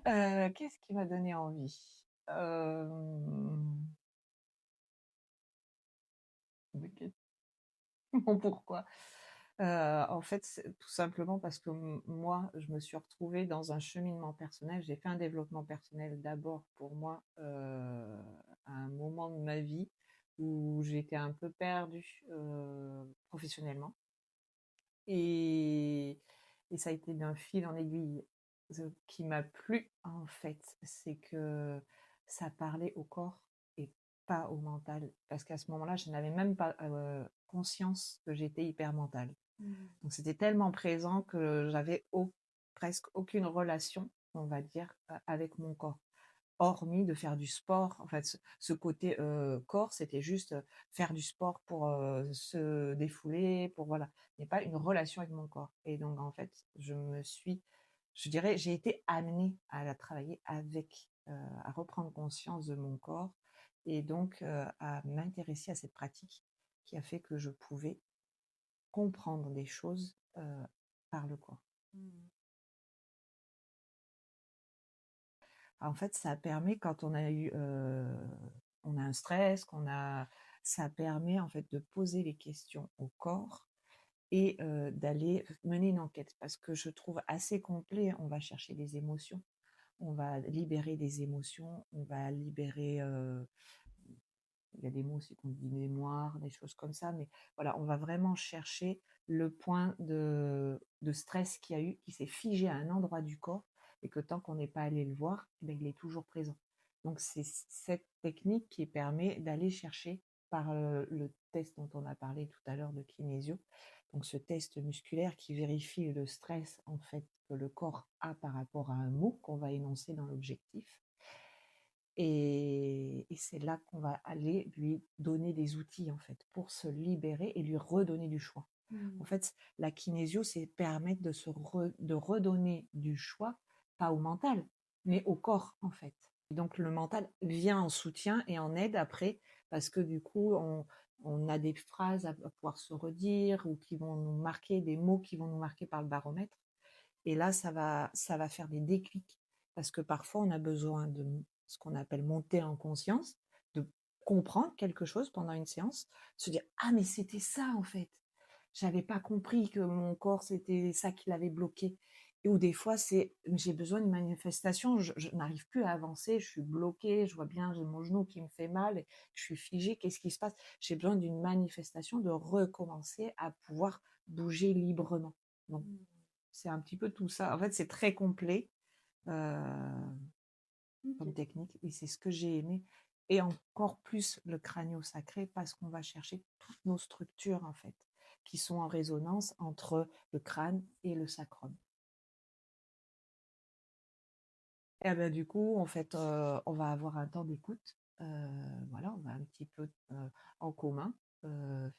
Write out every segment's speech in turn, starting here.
Qu'est-ce qui m'a donné envie? Bonne question. Pourquoi? En fait, c'est tout simplement parce que moi, je me suis retrouvée dans un cheminement personnel. J'ai fait un développement personnel d'abord pour moi, à un moment de ma vie où j'étais un peu perdue, professionnellement et et ça a été d'un fil en aiguille. Ce qui m'a plu, en fait, c'est que ça parlait au corps et pas au mental. Parce qu'à ce moment-là, je n'avais même pas, conscience que j'étais hyper mentale. Mmh. Donc c'était tellement présent que j'avais presque aucune relation, on va dire, avec mon corps. Hormis de faire du sport, en fait, ce côté, corps, c'était juste, faire du sport pour, se défouler, pour voilà, mais pas une relation avec mon corps et donc en fait, je dirais, j'ai été amenée à la travailler avec, à reprendre conscience de mon corps et donc à m'intéresser à cette pratique qui a fait que je pouvais comprendre des choses, par le corps. Mmh. En fait, ça permet quand on a un stress, ça permet en fait de poser les questions au corps et d'aller mener une enquête. Parce que je trouve assez complet, on va chercher des émotions, on va libérer des émotions, on va libérer, il y a des mots aussi qu'on dit mémoire, des choses comme ça, mais voilà, on va vraiment chercher le point de stress qu'il y a eu, qui s'est figé à un endroit du corps et que tant qu'on n'est pas allé le voir, eh ben, il est toujours présent. Donc c'est cette technique qui permet d'aller chercher par le test dont on a parlé tout à l'heure de kinésio, donc ce test musculaire qui vérifie le stress en fait que le corps a par rapport à un mot qu'on va énoncer dans l'objectif et c'est là qu'on va aller lui donner des outils, en fait, pour se libérer et lui redonner du choix. En Mmh. fait, la kinésio, c'est permettre de redonner du choix, pas au mental, mais au corps, en fait. Et donc le mental vient en soutien et en aide après, parce que du coup, on a des phrases à pouvoir se redire ou qui vont nous marquer, des mots qui vont nous marquer par le baromètre. Et là, ça va faire des déclics parce que parfois on a besoin de ce qu'on appelle monter en conscience, de comprendre quelque chose pendant une séance, se dire: «Ah mais c'était ça en fait! J'avais pas compris que mon corps c'était ça qui l'avait bloqué» ou des fois c'est: «J'ai besoin d'une manifestation, je n'arrive plus à avancer, je suis bloquée, je vois bien, j'ai mon genou qui me fait mal et je suis figée, qu'est-ce qui se passe?» J'ai besoin d'une manifestation, de recommencer à pouvoir bouger librement. Donc Mmh. c'est un petit peu tout ça. En fait, c'est très complet, heu, comme OK. technique et c'est ce que j'ai aimé et encore plus le crânio-sacré parce qu'on va chercher toutes nos structures, en fait, qui sont en résonance entre le crâne et le sacrum. Et bah, du coup, en fait, on va avoir un temps d'écoute, voilà, on va un petit peu, en commun,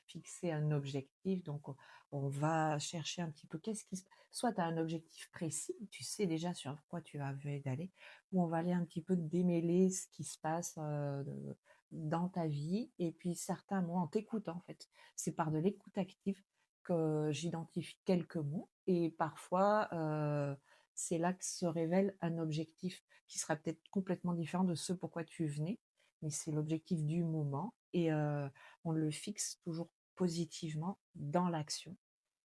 fixer un objectif. Donc on va chercher un petit peu qu'est-ce qui se soit tu as un objectif précis, tu sais déjà sur quoi tu as envie d'aller, ou on va aller un petit peu démêler ce qui se passe, dans ta vie et puis certains mots en t'écoutant, en fait. C'est par de l'écoute active que j'identifie quelques mots et parfois, c'est là que se révèle un objectif qui sera peut-être complètement différent de ce pourquoi tu venais, mais c'est l'objectif du moment et on le fixe toujours positivement dans l'action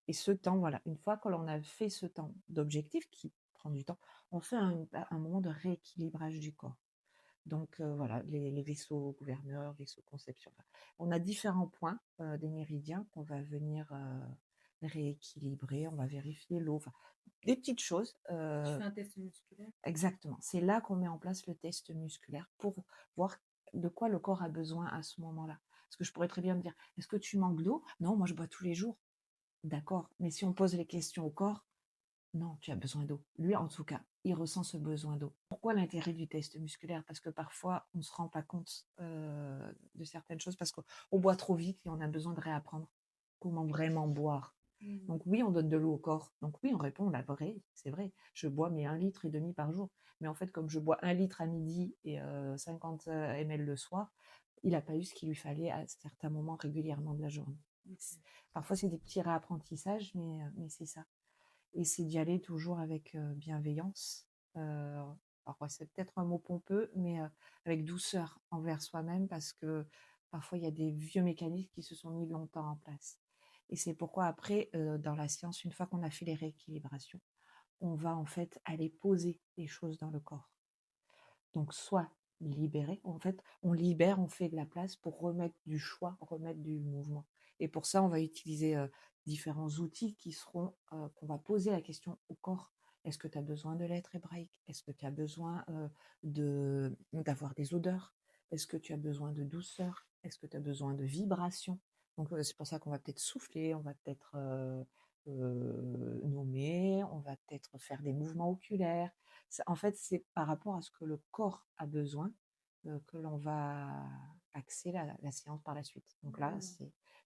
et ce temps, voilà, une fois que l'on a fait ce temps d'objectif qui prend du temps, on fait un moment de rééquilibrage du corps. Donc voilà, les vaisseaux gouverneurs, vaisseaux conception, enfin, on a différents points, des méridiens qu'on va venir, rééquilibrer, on va vérifier l'eau, enfin, des petites choses, Tu fais un test musculaire? exactement. C'est là qu'on met en place le test musculaire pour voir de quoi le corps a besoin à ce moment-là. Parce que je pourrais très bien me dire: «Est-ce que tu manques d'eau?» «Non, moi je bois tous les jours». D'accord, mais si on pose les questions au corps: «Non, tu as besoin d'eau». Lui, en tout cas, il ressent ce besoin d'eau. Pourquoi l'intérêt du test musculaire? Parce que parfois, on ne se rend pas compte, de certaines choses parce qu'on boit trop vite et on a besoin de réapprendre comment vraiment boire. Mmh. Donc oui, on donne de l'eau au corps. Donc oui, on répond la vraie, c'est vrai. Je bois mais 1,5 litre par jour. Mais en fait, comme je bois 1 litre à midi et 50 ml le soir, il n'a pas eu ce qu'il lui fallait à certains moments régulièrement de la journée. OK. Parfois, c'est des petits réapprentissages, mais c'est ça. et c'est d'y aller toujours avec bienveillance. Alors ouais, c'est peut-être un mot pompeux, mais avec douceur envers soi-même parce que parfois il y a des vieux mécanismes qui se sont mis longtemps en place. Et c'est pourquoi après, dans la séance, une fois qu'on a fait les rééquilibrations, on va en fait aller poser les choses dans le corps. Donc soit libérer, en fait, on libère, on fait de la place pour remettre du choix, remettre du mouvement. Et pour ça, on va utiliser différents outils qui seront, qu'on va poser la question au corps. Est-ce que tu as besoin de lettres hébraïques? Est-ce que tu as besoin d'avoir des odeurs? Est-ce que tu as besoin de douceur? Est-ce que tu as besoin de vibration? Donc c'est pour ça qu'on va peut-être souffler, on va peut-être nommer, on va peut-être faire des mouvements oculaires. En fait, c'est par rapport à ce que le corps a besoin que l'on va axer la séance par la suite. Donc là,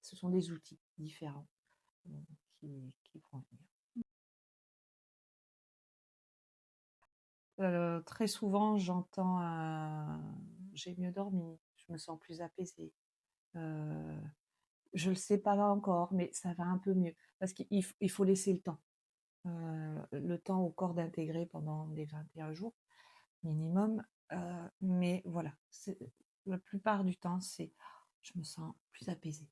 ce sont des outils différents euh, qui vont venir. Très souvent, j'entends j'ai mieux dormi, je me sens plus apaisée. Euh, je ne le sais pas encore, mais ça va un peu mieux. Parce qu'il faut laisser le temps au corps d'intégrer pendant les 21 jours minimum. Mais voilà, la plupart du temps, c'est je me sens plus apaisée.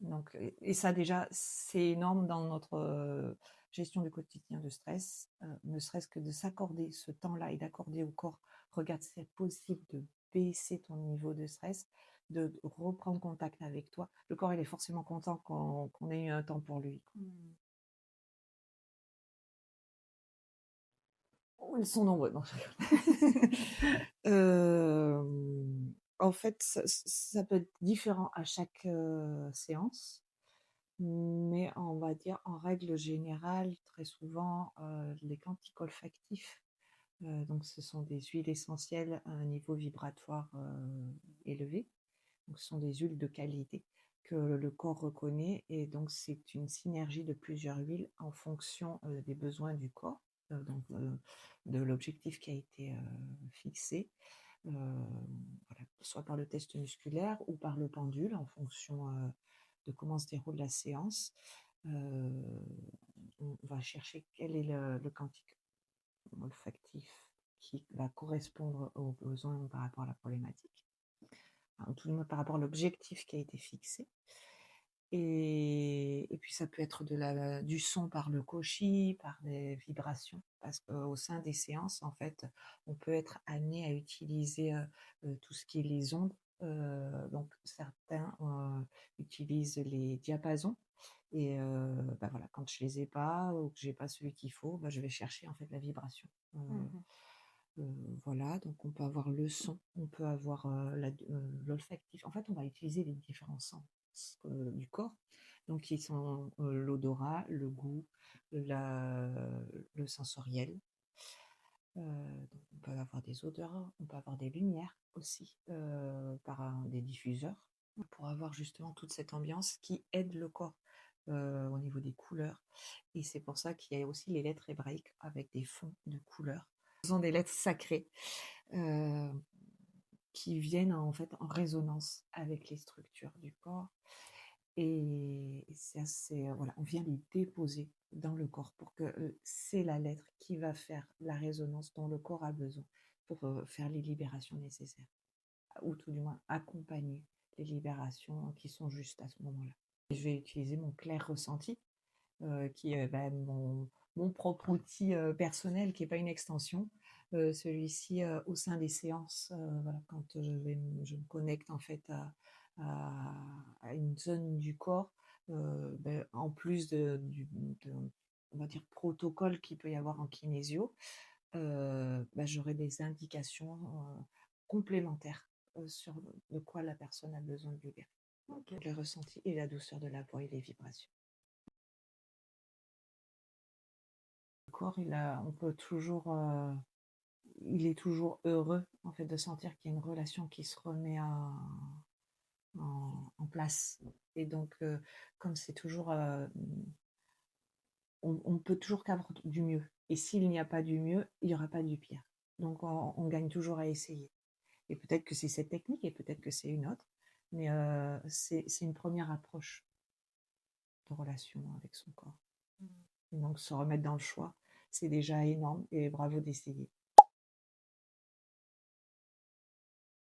Donc, et ça déjà, c'est énorme dans notre gestion du quotidien de stress, ne serait-ce que de s'accorder ce temps-là et d'accorder au corps, regarde, c'est possible de baisser ton niveau de stress, de reprendre contact avec toi. Le corps, il est forcément content qu'on ait eu un temps pour lui. Oh, ils sont nombreux. Non, en fait, ça peut être différent à chaque séance, mais on va dire en règle générale, très souvent, les quantiques olfactifs, donc ce sont des huiles essentielles à un niveau vibratoire élevé. Donc, ce sont des huiles de qualité que le corps reconnaît et donc c'est une synergie de plusieurs huiles en fonction des besoins du corps, donc de l'objectif qui a été fixé, voilà, soit par le test musculaire ou par le pendule en fonction de comment se déroule la séance. On va chercher quel est le quantique olfactif qui va correspondre aux besoins par rapport à la problématique, en tout cas par rapport à l'objectif qui a été fixé. Et puis ça peut être du son par le cauchy, par des vibrations, parce qu'au sein des séances, en fait, on peut être amené à utiliser tout ce qui est les ondes. Donc certains utilisent les diapasons. Et bah voilà, quand je les ai pas ou que j'ai pas celui qu'il faut, bah, je vais chercher en fait la vibration. Voilà, donc on peut avoir le son, on peut avoir l'olfactif. En fait, on va utiliser les différents sens du corps. Donc, qui sont l'odorat, le goût, le sensoriel. Donc on peut avoir des odeurs, on peut avoir des lumières aussi par des diffuseurs pour avoir justement toute cette ambiance qui aide le corps au niveau des couleurs. Et c'est pour ça qu'il y a aussi les lettres hébraïques avec des fonds de couleurs. Ce sont des lettres sacrées euh, qui viennent en fait en résonance avec les structures du corps. Et voilà, on vient les déposer dans le corps pour que c'est la lettre qui va faire la résonance dont le corps a besoin pour faire les libérations nécessaires, ou tout du moins accompagner les libérations qui sont justes à ce moment-là. Je vais utiliser mon clair ressenti, qui est mon propre outil personnel, qui n'est pas une extension. Celui-ci au sein des séances, voilà, quand je me connecte en fait à une zone du corps, en plus on va dire, protocole qu'il peut y avoir en kinésio, j'aurai des indications complémentaires sur de quoi la personne a besoin de libérer. Okay. Le ressenti et la douceur de la voix et les vibrations. Le corps, on peut toujours, il est toujours heureux en fait de sentir qu'il y a une relation qui se remet en place. Et donc, comme c'est toujours, on peut toujours qu'avoir du mieux. Et s'il n'y a pas du mieux, il n'y aura pas du pire. Donc, on gagne toujours à essayer. Et peut-être que c'est cette technique, et peut-être que c'est une autre, mais c'est une première approche de relation avec son corps. et donc se remettre dans le choix, c'est déjà énorme et bravo d'essayer.